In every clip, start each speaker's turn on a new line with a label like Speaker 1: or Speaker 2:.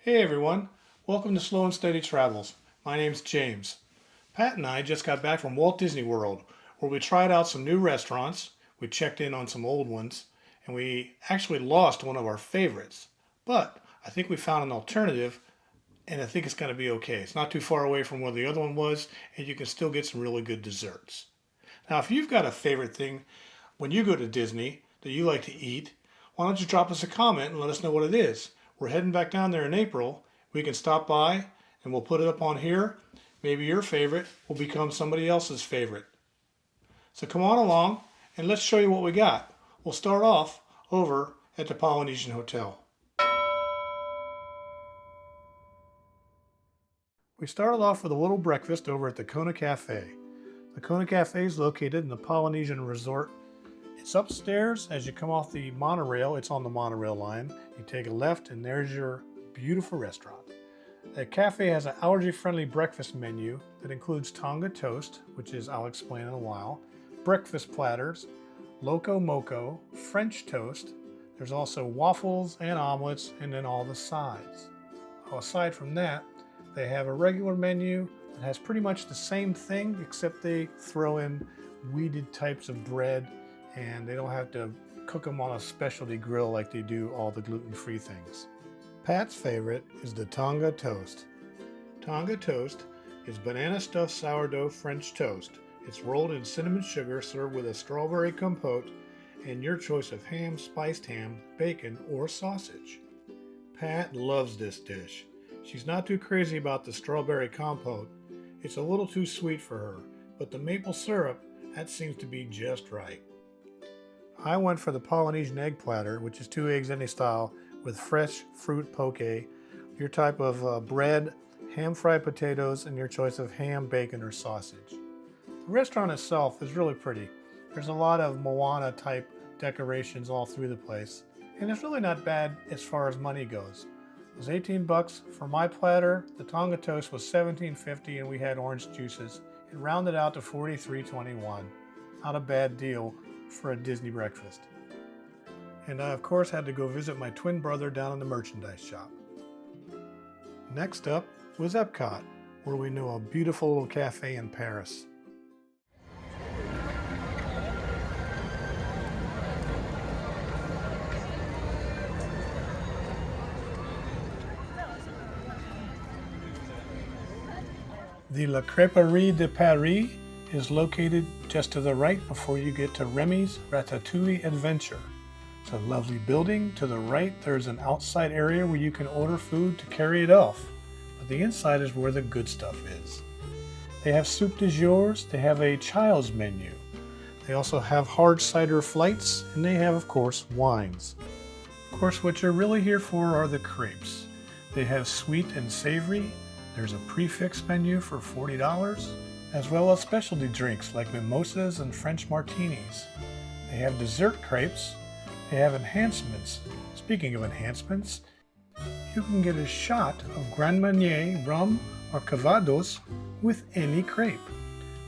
Speaker 1: Hey everyone, welcome to Slow and Steady Travels. My name's James. Pat and I just got back from Walt Disney World, where we tried out some new restaurants, we checked in on some old ones, and we actually lost one of our favorites. But I think we found an alternative, and I think it's going to be okay. It's not too far away from where the other one was, and you can still get some really good desserts. Now, if you've got a favorite thing when you go to Disney that you like to eat, why don't you drop us a comment and let us know what it is? We're heading back down there in April. We can stop by and we'll put it up on here. Maybe your favorite will become somebody else's favorite. So come on along and let's show you what we got. We'll start off over at the Polynesian Hotel. We started off with a little breakfast over at the Kona Cafe. The Kona Cafe is located in the Polynesian Resort. It's upstairs. As you come off the monorail, it's on the monorail line. You take a left and there's your beautiful restaurant. The cafe has an allergy-friendly breakfast menu that includes Tonga toast, which I'll explain in a while, breakfast platters, loco moco, French toast. There's also waffles and omelets, and then all the sides. Aside from that, they have a regular menu that has pretty much the same thing, except they throw in weeded types of bread, and they don't have to cook them on a specialty grill like they do all the gluten-free things. Pat's favorite is the Tonga toast. Tonga toast is banana stuffed sourdough French toast. It's rolled in cinnamon sugar, served with a strawberry compote, and your choice of ham, spiced ham, bacon, or sausage. Pat loves this dish. She's not too crazy about the strawberry compote. It's a little too sweet for her, but the maple syrup, that seems to be just right. I went for the Polynesian egg platter, which is 2 eggs any style with fresh fruit poke, your type of bread, ham fried potatoes, and your choice of ham, bacon, or sausage. The restaurant itself is really pretty. There's a lot of Moana type decorations all through the place, and it's really not bad as far as money goes. It was $18 for my platter. The Tonga toast was $17.50, and we had orange juices. It rounded out to $43.21. Not a bad deal for a Disney breakfast. And I of course had to go visit my twin brother down in the merchandise shop. Next up was Epcot, where we knew a beautiful little cafe in Paris. The La Crêperie de Paris is located just to the right before you get to Remy's Ratatouille Adventure. It's a lovely building. To the right, there's an outside area where you can order food to carry it off. But the inside is where the good stuff is. They have soup de jours. They have a child's menu. They also have hard cider flights, and they have, of course, wines. Of course, what you're really here for are the crepes. They have sweet and savory. There's a prefix menu for $40. As well as specialty drinks like mimosas and French martinis. They have dessert crepes. They have enhancements. Speaking of enhancements, you can get a shot of Grand Marnier, rum, or Cavados with any crepe.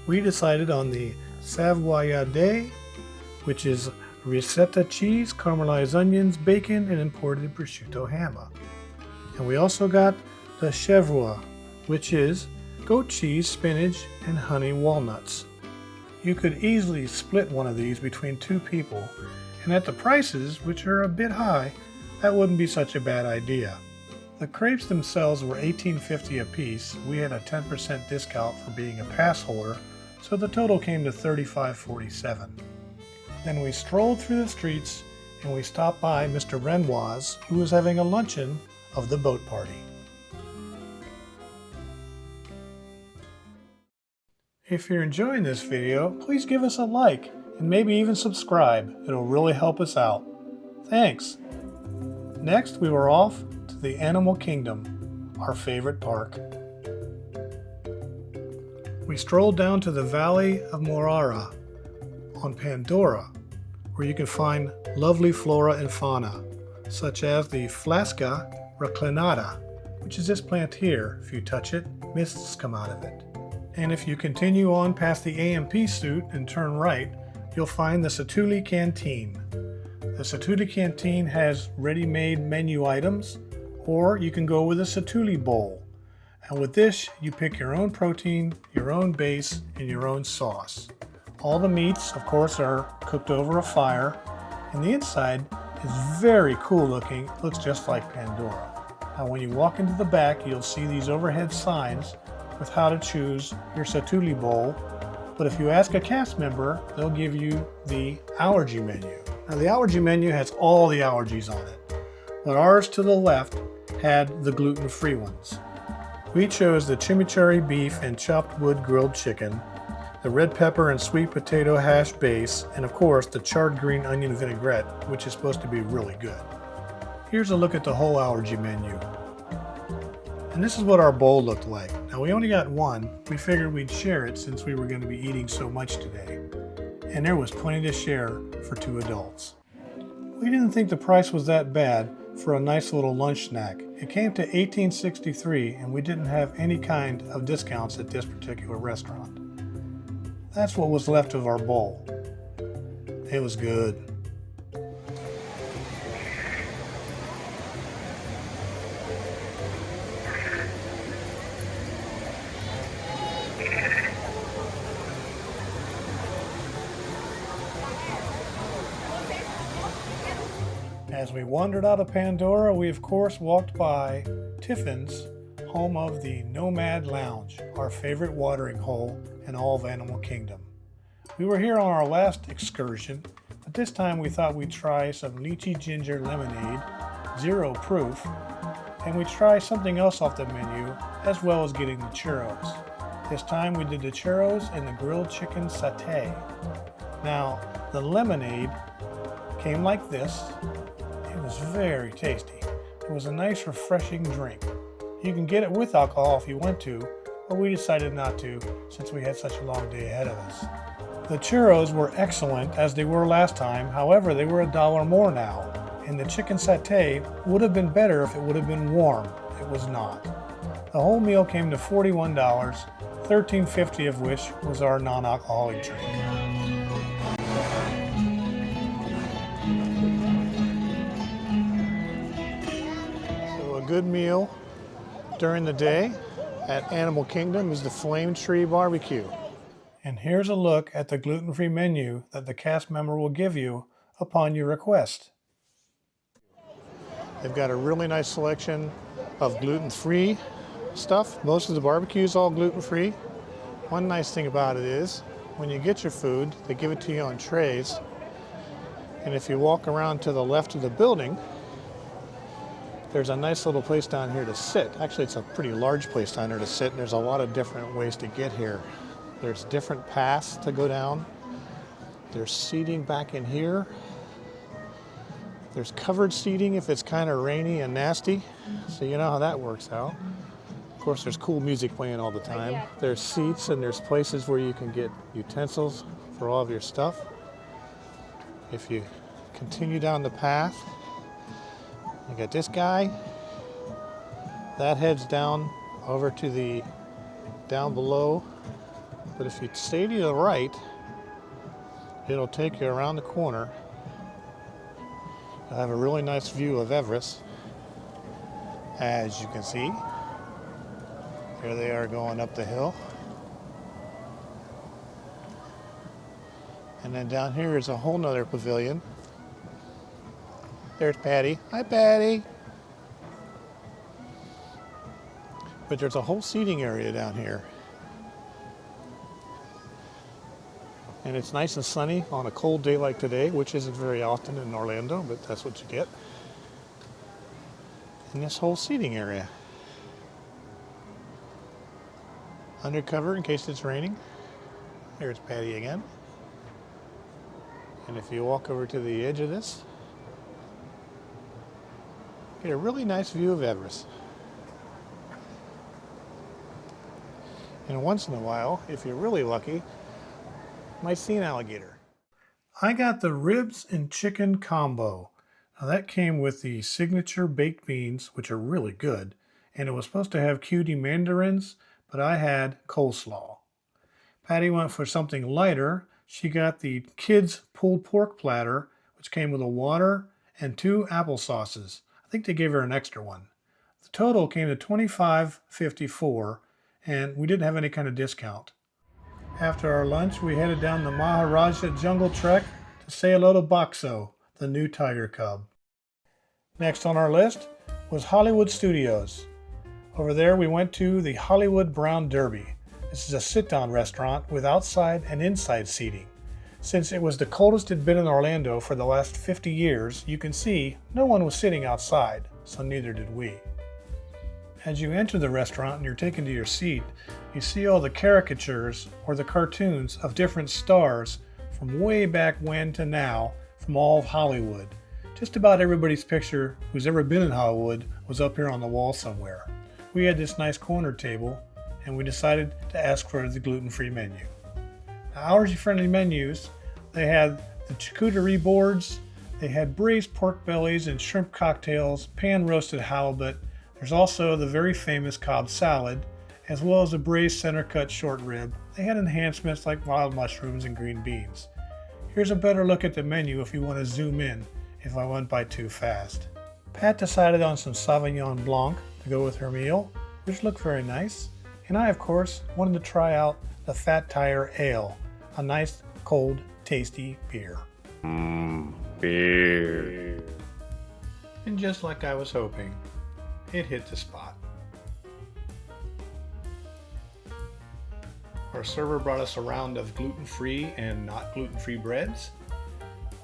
Speaker 1: We decided on the Savoyarde, which is ricetta cheese, caramelized onions, bacon, and imported prosciutto hammer. And we also got the Chèvre, which is goat cheese, spinach, and honey walnuts. You could easily split one of these between 2 people, and at the prices, which are a bit high, that wouldn't be such a bad idea. The crepes themselves were $18.50 a piece. We had a 10% discount for being a pass holder, so the total came to $35.47. Then we strolled through the streets and we stopped by Mr. Renoir's, who was having a luncheon of the boat party. If you're enjoying this video, please give us a like and maybe even subscribe. It'll really help us out. Thanks! Next, we were off to the Animal Kingdom, our favorite park. We strolled down to the Valley of Moara on Pandora, where you can find lovely flora and fauna, such as the Flasca reclinata, which is this plant here. If you touch it, mists come out of it. And if you continue on past the AMP suite and turn right, you'll find the Satuli Canteen. The Satuli Canteen has ready-made menu items, Or you can go with a satuli bowl. And with this, you pick your own protein, your own base, and your own sauce. All the meats, of course, are cooked over a fire, and the inside is very cool looking. It looks just like Pandora. Now when you walk into the back, you'll see these overhead signs with how to choose your satuli bowl. But if you ask a cast member, they'll give you the allergy menu. Now the allergy menu has all the allergies on it, but ours to the left had the gluten-free ones. We chose the chimichurri beef and chopped wood grilled chicken, the red pepper and sweet potato hash base, and of course the charred green onion vinaigrette, which is supposed to be really good. Here's a look at the whole allergy menu. And this is what our bowl looked like. Now we only got one. We figured we'd share it since we were going to be eating so much today. And there was plenty to share for 2 adults. We didn't think the price was that bad for a nice little lunch snack. It came to $18.63 and we didn't have any kind of discounts at this particular restaurant. That's what was left of our bowl. It was good. As we wandered out of Pandora, we of course walked by Tiffin's, home of the Nomad Lounge, our favorite watering hole in all of Animal Kingdom. We were here on our last excursion, but this time we thought we'd try some lychee ginger lemonade, 0 proof, and we'd try something else off the menu, as well as getting the churros. This time we did the churros and the grilled chicken satay. Now, the lemonade came like this. It was very tasty. It was a nice, refreshing drink. You can get it with alcohol if you want to, but we decided not to since we had such a long day ahead of us. The churros were excellent as they were last time, however they were $1 more now, and the chicken satay would have been better if it would have been warm. It was not. The whole meal came to $41, $13.50 of which was our non-alcoholic drink. So a good meal during the day at Animal Kingdom is the Flame Tree Barbecue. And here's a look at the gluten-free menu that the cast member will give you upon your request. They've got a really nice selection of gluten-free stuff. Most of the barbecue is all gluten-free. One nice thing about it is when you get your food, they give it to you on trays. And if you walk around to the left of the building, there's a nice little place down here to sit. Actually, it's a pretty large place down there to sit, and there's a lot of different ways to get here. There's different paths to go down. There's seating back in here. There's covered seating if it's kind of rainy and nasty, so you know how that works out. Of course, there's cool music playing all the time. There's seats and there's places where you can get utensils for all of your stuff. If you continue down the path, you got this guy. That heads down over to the down below. But if you stay to the right, it'll take you around the corner. You'll have a really nice view of Everest, as you can see. Here they are going up the hill. And then down here is a whole nother pavilion. There's Patty. Hi, Patty. But there's a whole seating area down here. And it's nice and sunny on a cold day like today, which isn't very often in Orlando, but that's what you get. In this whole seating area. Undercover in case it's raining. There's Patty again. And if you walk over to the edge of this, you get a really nice view of Everest. And once in a while, if you're really lucky, might see an alligator. I got the ribs and chicken combo. Now that came with the signature baked beans, which are really good, and it was supposed to have cutie mandarins, but I had coleslaw. Patty went for something lighter. She got the kids pulled pork platter, which came with a water and 2 apple sauces. I think they gave her an extra one. The total came to $25.54, and we didn't have any kind of discount. After our lunch, we headed down the Maharaja Jungle Trek to say hello to Boxo, the new tiger cub. Next on our list was Hollywood Studios. Over there we went to the Hollywood Brown Derby. This is a sit-down restaurant with outside and inside seating. Since it was the coldest it had been in Orlando for the last 50 years, you can see no one was sitting outside, so neither did we. As you enter the restaurant and you're taken to your seat, you see all the caricatures or the cartoons of different stars from way back when to now from all of Hollywood. Just about everybody's picture who's ever been in Hollywood was up here on the wall somewhere. We had this nice corner table and we decided to ask for the gluten-free menu. Now, allergy-friendly menus, they had the charcuterie boards, they had braised pork bellies and shrimp cocktails, pan-roasted halibut. There's also the very famous Cobb salad, as well as a braised center-cut short rib. They had enhancements like wild mushrooms and green beans. Here's a better look at the menu if you want to zoom in, if I went by too fast. Pat decided on some Sauvignon Blanc to go with her meal, which looked very nice. And I, of course, wanted to try out the Fat Tire Ale, a nice, cold, tasty beer.
Speaker 2: Beer.
Speaker 1: And just like I was hoping, it hit the spot. Our server brought us a round of gluten-free and not gluten-free breads.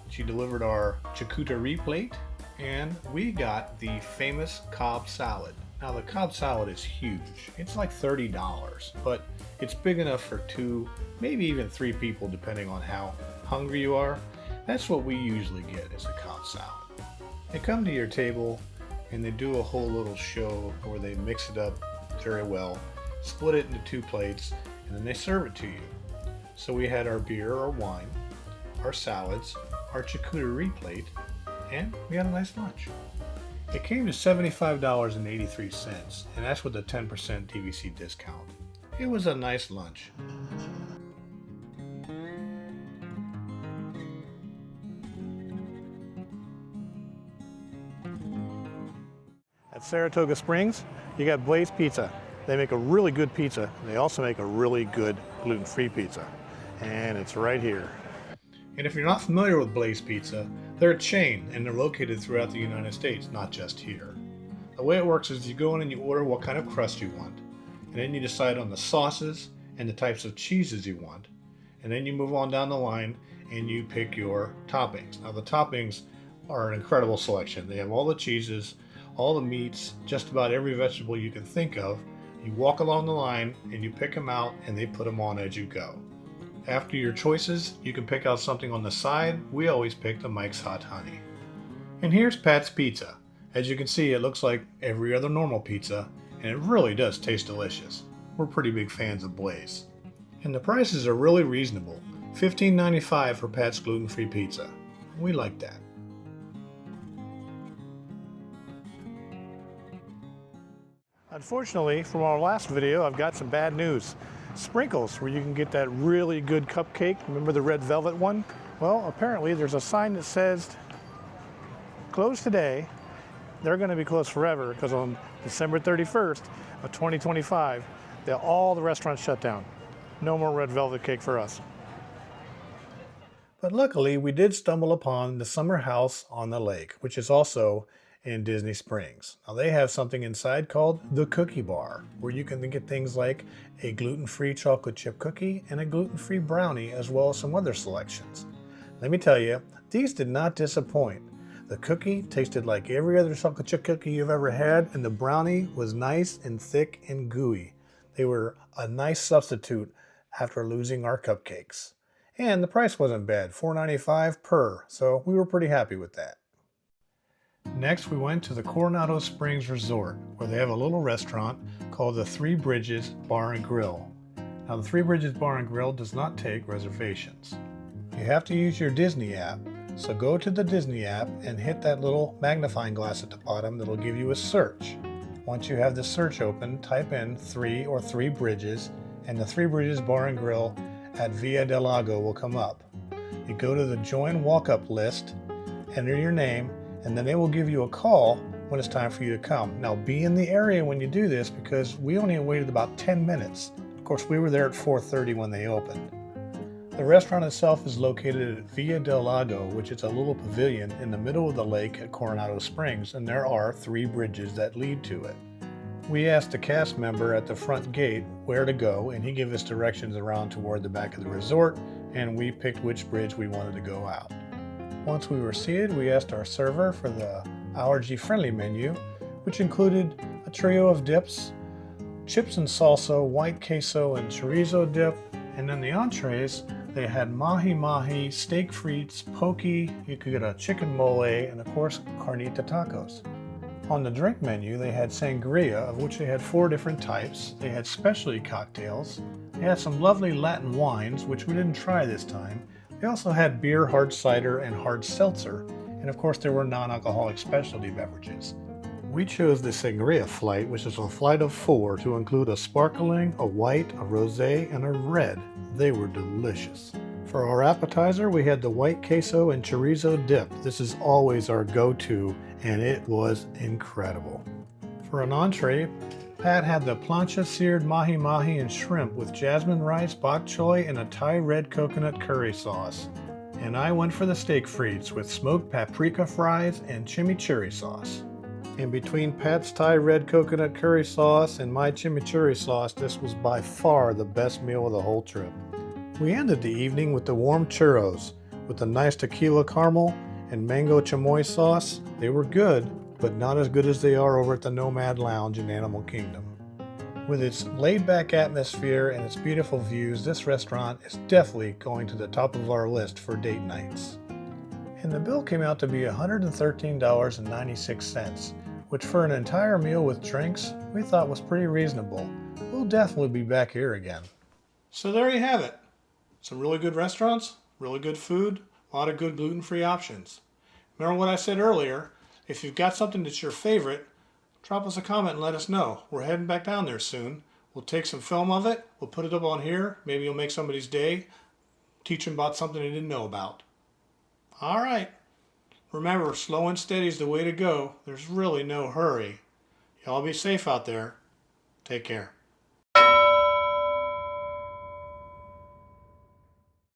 Speaker 1: She delivered our charcuterie plate, and we got the famous Cobb salad. Now the Cobb salad is huge. It's like $30, but it's big enough for 2, maybe even 3 people depending on how hungry you are. That's what we usually get is a Cobb salad. They come to your table and they do a whole little show where they mix it up very well, split it into 2 plates, and then they serve it to you. So we had our beer or wine, our salads, our charcuterie plate, and we had a nice lunch. It came to $75.83, and that's with a 10% DVC discount. It was a nice lunch. At Saratoga Springs, you got Blaze Pizza. They make a really good pizza. They also make a really good gluten-free pizza. And it's right here. And if you're not familiar with Blaze Pizza, they're a chain and they're located throughout the United States, not just here. The way it works is you go in and you order what kind of crust you want, and then you decide on the sauces and the types of cheeses you want, and then you move on down the line and you pick your toppings. Now the toppings are an incredible selection. They have all the cheeses, all the meats, just about every vegetable you can think of. You walk along the line and you pick them out and they put them on as you go. After your choices, you can pick out something on the side. We always pick the Mike's Hot Honey. And here's Pat's Pizza. As you can see, it looks like every other normal pizza, and it really does taste delicious. We're pretty big fans of Blaze. And the prices are really reasonable. $15.95 for Pat's gluten-free pizza. We like that. Unfortunately, from our last video, I've got some bad news. Sprinkles, where you can get that really good cupcake. Remember the red velvet one? Well, apparently there's a sign that says closed today. They're going to be closed forever because on December 31st of 2025, all the restaurants shut down. No more red velvet cake for us. But luckily, we did stumble upon the Summer House on the Lake, which is also in Disney Springs. Now they have something inside called the Cookie Bar, where you can get things like a gluten-free chocolate chip cookie and a gluten-free brownie, as well as some other selections. Let me tell you, these did not disappoint. The cookie tasted like every other chocolate chip cookie you've ever had, and the brownie was nice and thick and gooey. They were a nice substitute after losing our cupcakes. And the price wasn't bad, $4.95 per, so we were pretty happy with that. Next, we went to the Coronado Springs Resort, where they have a little restaurant called the Three Bridges Bar and Grill. Now, the Three Bridges Bar and Grill does not take reservations. You have to use your Disney app, so go to the Disney app and hit that little magnifying glass at the bottom that'll give you a search. Once you have the search open, type in 3 or Three Bridges, and the Three Bridges Bar and Grill at Via del Lago will come up. You go to the Join Walk-Up list, enter your name, and then they will give you a call when it's time for you to come. Now be in the area when you do this because we only waited about 10 minutes. Of course, we were there at 4:30 when they opened. The restaurant itself is located at Villa del Lago, which is a little pavilion in the middle of the lake at Coronado Springs, and there are 3 bridges that lead to it. We asked a cast member at the front gate where to go, and he gave us directions around toward the back of the resort, and we picked which bridge we wanted to go out. Once we were seated, we asked our server for the allergy-friendly menu, which included a trio of dips, chips and salsa, white queso and chorizo dip, and then the entrees, they had mahi-mahi, steak frites, poke, you could get a chicken mole, and of course, carnita tacos. On the drink menu, they had sangria, of which they had 4 different types. They had specialty cocktails. They had some lovely Latin wines, which we didn't try this time. They also had beer, hard cider, and hard seltzer. And of course, there were non-alcoholic specialty beverages. We chose the sangria flight, which is a flight of 4, to include a sparkling, a white, a rosé, and a red. They were delicious. For our appetizer, we had the white queso and chorizo dip. This is always our go-to, and it was incredible. For an entree, Pat had the plancha seared mahi-mahi and shrimp with jasmine rice, bok choy, and a Thai red coconut curry sauce. And I went for the steak frites with smoked paprika fries and chimichurri sauce. In between Pat's Thai red coconut curry sauce and my chimichurri sauce, this was by far the best meal of the whole trip. We ended the evening with the warm churros with a nice tequila caramel and mango chamoy sauce. They were good, but not as good as they are over at the Nomad Lounge in Animal Kingdom. With its laid-back atmosphere and its beautiful views, this restaurant is definitely going to the top of our list for date nights. And the bill came out to be $113.96, which for an entire meal with drinks, we thought was pretty reasonable. We'll definitely be back here again. So there you have it. Some really good restaurants, really good food, a lot of good gluten-free options. Remember what I said earlier, if you've got something that's your favorite, drop us a comment and let us know. We're heading back down there soon. We'll take some film of it, we'll put it up on here, maybe you'll make somebody's day, teach them about something they didn't know about. All right. Remember, slow and steady is the way to go. There's really no hurry. Y'all be safe out there. Take care.